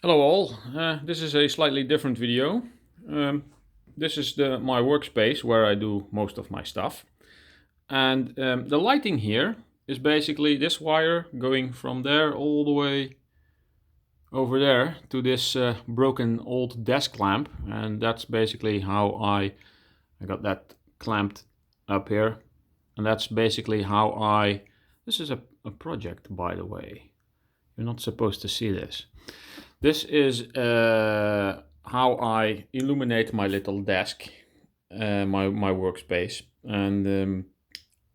Hello all, this is a slightly different video. This is my workspace where I do most of my stuff. And the lighting here is basically this wire going from there all the way over there to this broken old desk lamp. And that's basically how I got that clamped up here. And that's basically how this is a project, by the way. You're not supposed to see this. This is how I illuminate my little desk, my workspace. And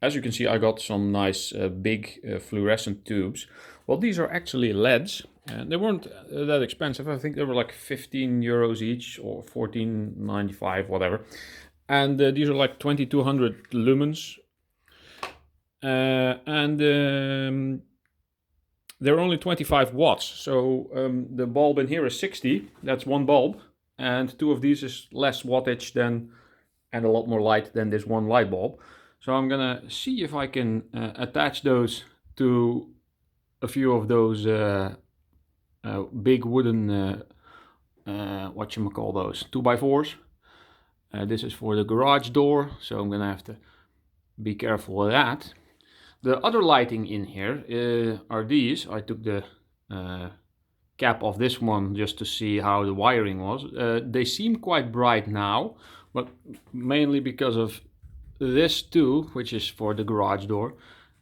as you can see, I got some nice big fluorescent tubes. Well, these are actually LEDs, and they weren't that expensive. I think they were like 15 euros each or 14.95, whatever. And these are like 2200 lumens. They're only 25 watts, so the bulb in here is 60, that's one bulb, and two of these is less wattage than, and a lot more light than this one light bulb. So I'm gonna see if I can attach those to a few of those big wooden, whatchamacall those, 2x4s. This is for the garage door, so I'm gonna have to be careful with that. The other lighting in here are these. I took the cap off this one just to see how the wiring was. They seem quite bright now, but mainly because of this too, which is for the garage door.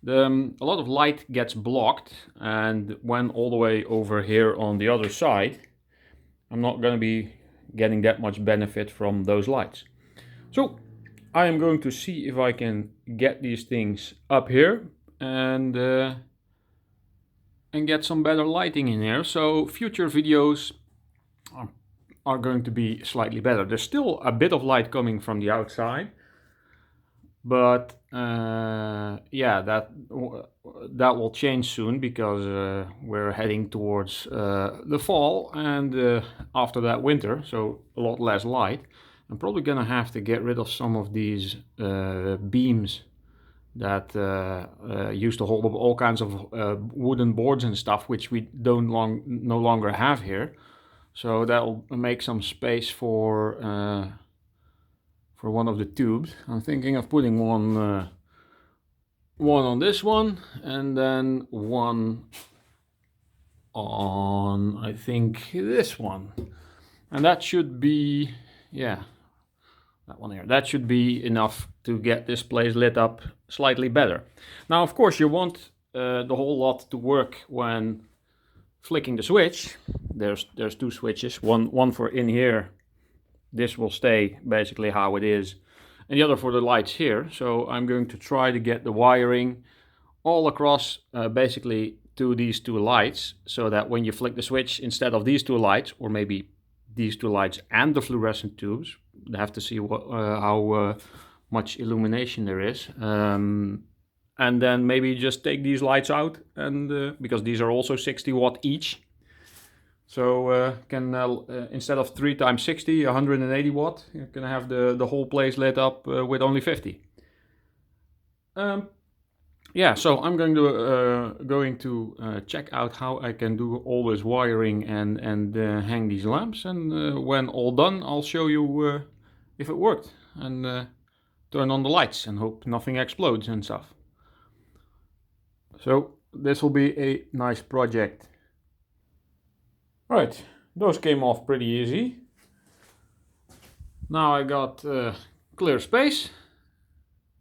A lot of light gets blocked, and when all the way over here on the other side, I'm not going to be getting that much benefit from those lights. So I am going to see if I can get these things up here and get some better lighting in here. So future videos are going to be slightly better. There's still a bit of light coming from the outside, but yeah, that will change soon because we're heading towards the fall and after that winter, so a lot less light. I'm probably gonna have to get rid of some of these beams that used to hold up all kinds of wooden boards and stuff, which we no longer have here. So that'll make some space for one of the tubes. I'm thinking of putting one on this one, and then one on, I think, this one, and that should be, yeah, that one here. That should be enough to get this place lit up slightly better. Now, of course, you want the whole lot to work when flicking the switch. There's two switches, one for in here. This will stay basically how it is, and the other for the lights here. So I'm going to try to get the wiring all across basically to these two lights, so that when you flick the switch, instead of these two lights, or maybe these two lights and the fluorescent tubes, they have to see how much illumination there is, and then maybe just take these lights out, and because these are also 60 watt each, so can instead of 3 times 60, 180 watt, you can have the whole place lit up with only 50. Yeah, so I'm going to check out how I can do all this wiring and hang these lamps, and when all done, I'll show you if it worked, and turn on the lights and hope nothing explodes and stuff. So this will be a nice project. Right, those came off pretty easy. Now I got clear space,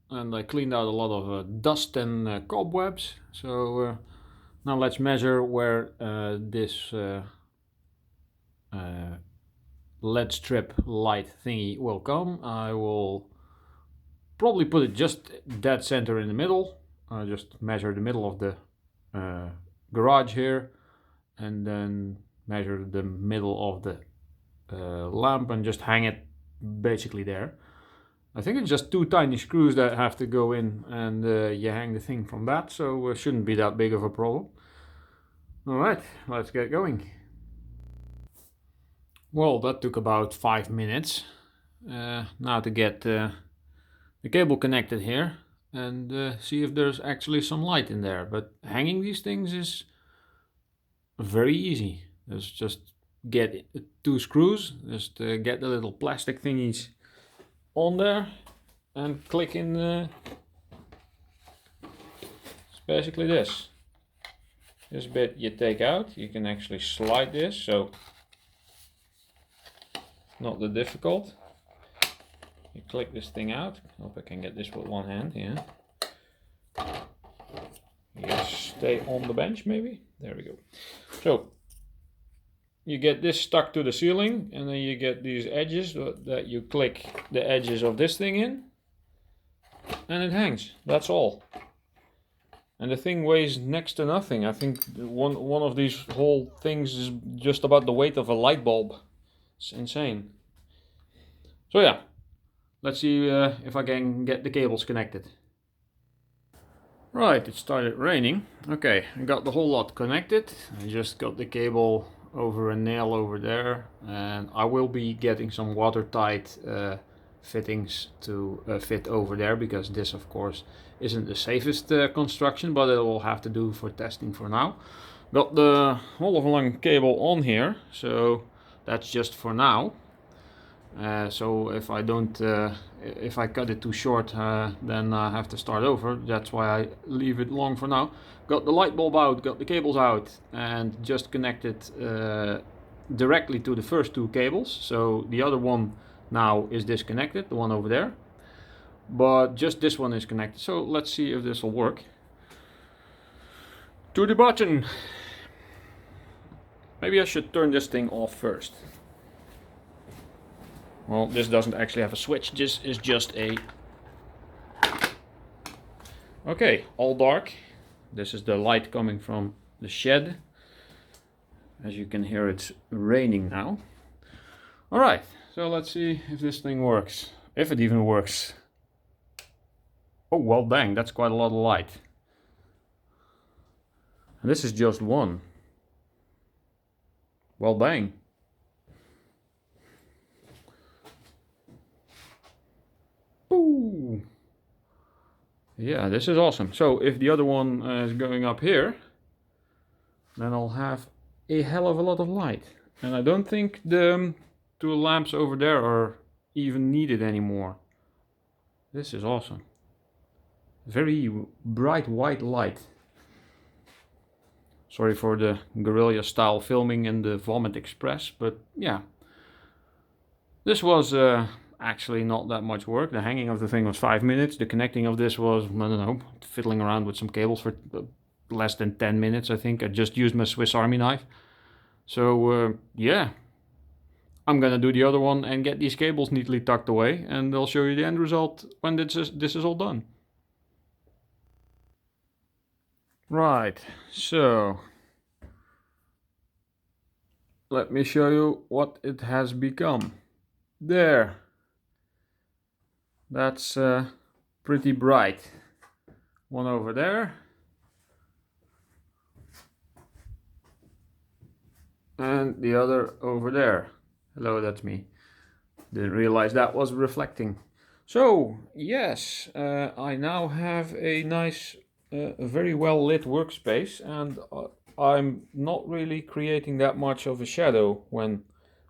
and I cleaned out a lot of dust and cobwebs. So now let's measure where this LED strip light thingy will come. I will probably put it just dead center in the middle. I'll just measure the middle of the garage here, and then measure the middle of the lamp and just hang it basically there. I think it's just two tiny screws that have to go in, and you hang the thing from that, so it shouldn't be that big of a problem. Alright, let's get going. Well, that took about 5 minutes. Now to get the cable connected here and see if there's actually some light in there. But hanging these things is very easy. There's just get 2 screws. Just get the little plastic thingies on there and click in. It's basically this. This bit you take out. You can actually slide this, so not that difficult. You click this thing out. Hope I can get this with one hand. Yeah. You stay on the bench, maybe. There we go. So you get this stuck to the ceiling, and then you get these edges that you click the edges of this thing in, and it hangs. That's all. And the thing weighs next to nothing. I think one of these whole things is just about the weight of a light bulb. It's insane. So yeah, let's see if I can get the cables connected. Right, it started raining. Okay, I got the whole lot connected. I just got the cable over a nail over there, and I will be getting some watertight fittings to fit over there, because this of course isn't the safest construction, but it will have to do for testing for now. Got the whole of a long cable on here, so that's just for now. So if I don't, if I cut it too short, then I have to start over. That's why I leave it long for now. Got the light bulb out, got the cables out, and just connected directly to the first 2 cables. So the other one now is disconnected, the one over there. But just this one is connected. So let's see if this will work. To the button. Maybe I should turn this thing off first. Well, this doesn't actually have a switch. This is just a... Okay, all dark. This is the light coming from the shed. As you can hear, it's raining now. Alright, so let's see if this thing works. If it even works. Oh, well dang, that's quite a lot of light. And this is just one. Well dang. Ooh. Yeah, this is awesome. So if the other one is going up here, then I'll have a hell of a lot of light. And I don't think the 2 lamps over there are even needed anymore. This is awesome. Very bright white light. Sorry for the guerrilla style filming and the Vomit Express, but yeah. This was actually not that much work. The hanging of the thing was 5 minutes. The connecting of this was, I don't know, fiddling around with some cables for less than 10 minutes, I think. I just used my Swiss Army knife. So yeah, I'm gonna do the other one and get these cables neatly tucked away, and I'll show you the end result when this is all done. Right, so let me show you what it has become. There. That's pretty bright. One over there. And the other over there. Hello, that's me. Didn't realize that was reflecting. So, yes, I now have a nice, very well lit workspace, and I'm not really creating that much of a shadow when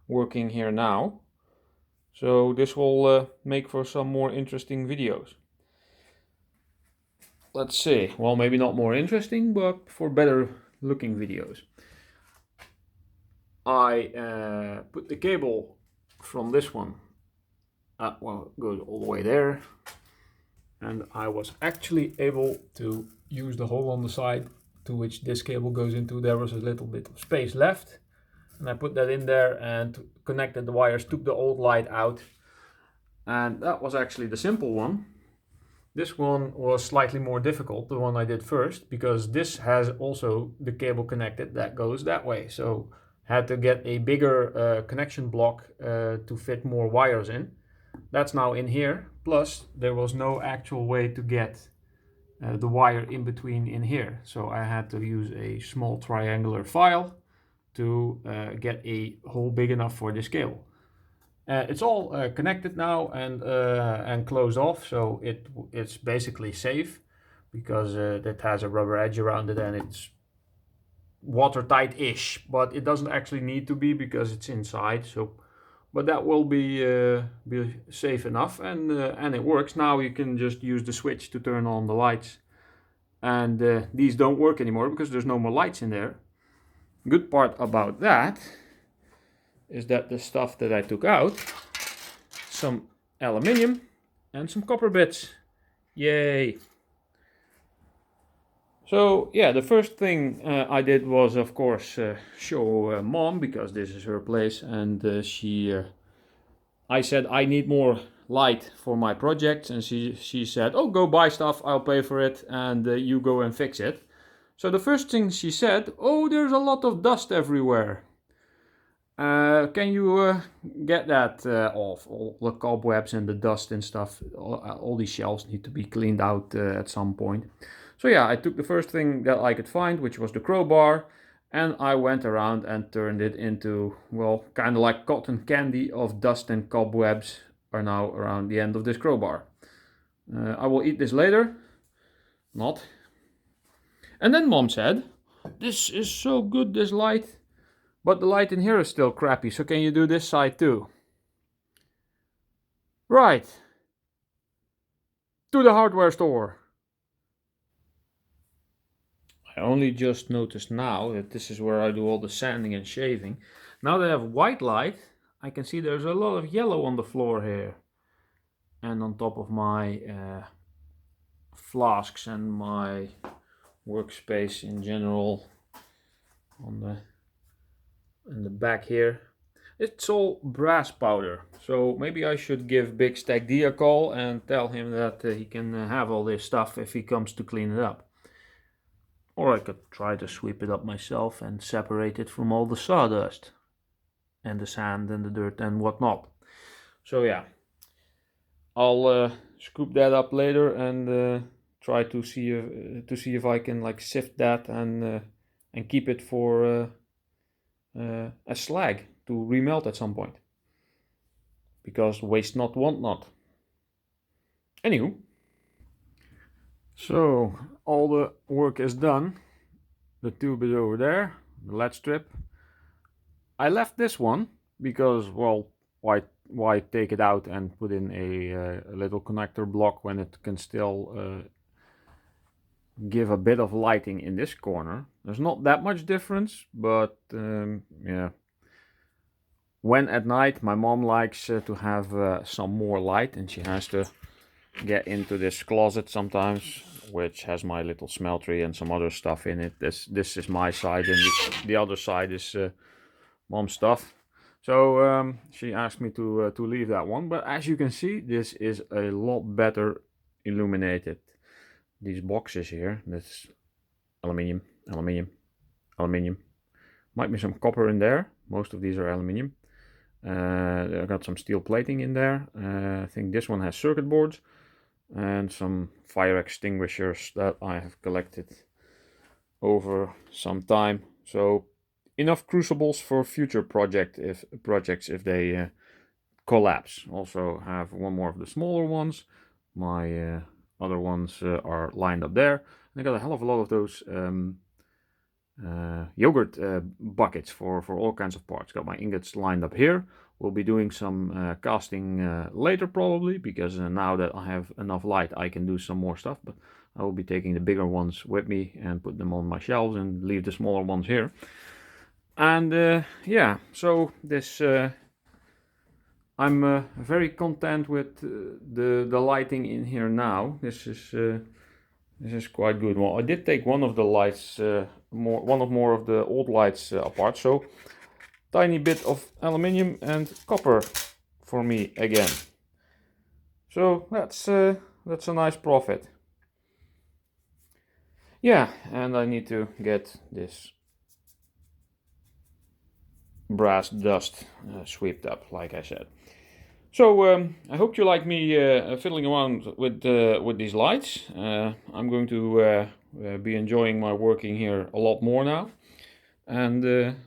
working here now. So this will make for some more interesting videos. Let's see, well, maybe not more interesting, but for better looking videos. I put the cable from this one, well, goes all the way there. And I was actually able to use the hole on the side to which this cable goes into. There was a little bit of space left. And I put that in there and connected the wires, took the old light out. And that was actually the simple one. This one was slightly more difficult, the one I did first, because this has also the cable connected that goes that way. So had to get a bigger connection block to fit more wires in. That's now in here. Plus there was no actual way to get the wire in between in here. So I had to use a small triangular file to get a hole big enough for this cable. It's all connected now and closed off, so it's basically safe because it has a rubber edge around it, and it's watertight-ish, but it doesn't actually need to be because it's inside. So, but that will be safe enough, and it works. Now you can just use the switch to turn on the lights, and these don't work anymore because there's no more lights in there. Good part about that is that the stuff that I took out, some aluminium and some copper bits. Yay! So yeah, the first thing I did was, of course, show Mom, because this is her place, and I said I need more light for my project, and she said, oh, go buy stuff, I'll pay for it, and you go and fix it. So the first thing she said, oh, there's a lot of dust everywhere. Can you get that off? All the cobwebs and the dust and stuff, all these shelves need to be cleaned out at some point. So yeah, I took the first thing that I could find, which was the crowbar, and I went around and turned it into, well, kind of like cotton candy of dust and cobwebs are now around the end of this crowbar. I will eat this later. Not. And then Mom said, this is so good, this light. But the light in here is still crappy, so can you do this side too? Right. To the hardware store. I only just noticed now that this is where I do all the sanding and shaving. Now that I have white light, I can see there's a lot of yellow on the floor here. And on top of my flasks and my workspace in general. In the back here, it's all brass powder. So maybe I should give Big Stack D a call and tell him that he can have all this stuff if he comes to clean it up. Or I could try to sweep it up myself and separate it from all the sawdust and the sand and the dirt and whatnot. So yeah, I'll scoop that up later and try to see if I can like sift that and keep it for as slag to remelt at some point, because waste not, want not. Anywho, so all the work is done. The tube is over there, the lead strip. I left this one because, well, why take it out and put in a little connector block when it can still give a bit of lighting in this corner. There's not that much difference, but yeah. When at night, my mom likes to have some more light, and she has to get into this closet sometimes, which has my little smeltery and some other stuff in it. This is my side, and the other side is mom's stuff. So she asked me to leave that one, but as you can see, this is a lot better illuminated. These boxes here, that's aluminium, aluminium, aluminium. Might be some copper in there. Most of these are aluminium. I got some steel plating in there. I think this one has circuit boards and some fire extinguishers that I have collected over some time. So enough crucibles for future projects if they collapse. Also have one more of the smaller ones. My other ones are lined up there. And I got a hell of a lot of those yogurt buckets for all kinds of parts. Got my ingots lined up here. We'll be doing some casting later probably, because now that I have enough light I can do some more stuff, but I will be taking the bigger ones with me and put them on my shelves and leave the smaller ones here. And yeah, so this I'm very content with the lighting in here now. This is quite good. Well, I did take one of the lights, more of the old lights apart. So tiny bit of aluminium and copper for me again. So that's a nice profit. Yeah, and I need to get this brass dust swept up, like I said. So I hope you like me fiddling around with these lights. I'm going to be enjoying my working here a lot more now, and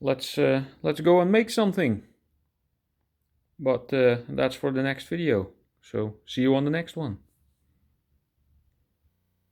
let's go and make something. But that's for the next video. So see you on the next one.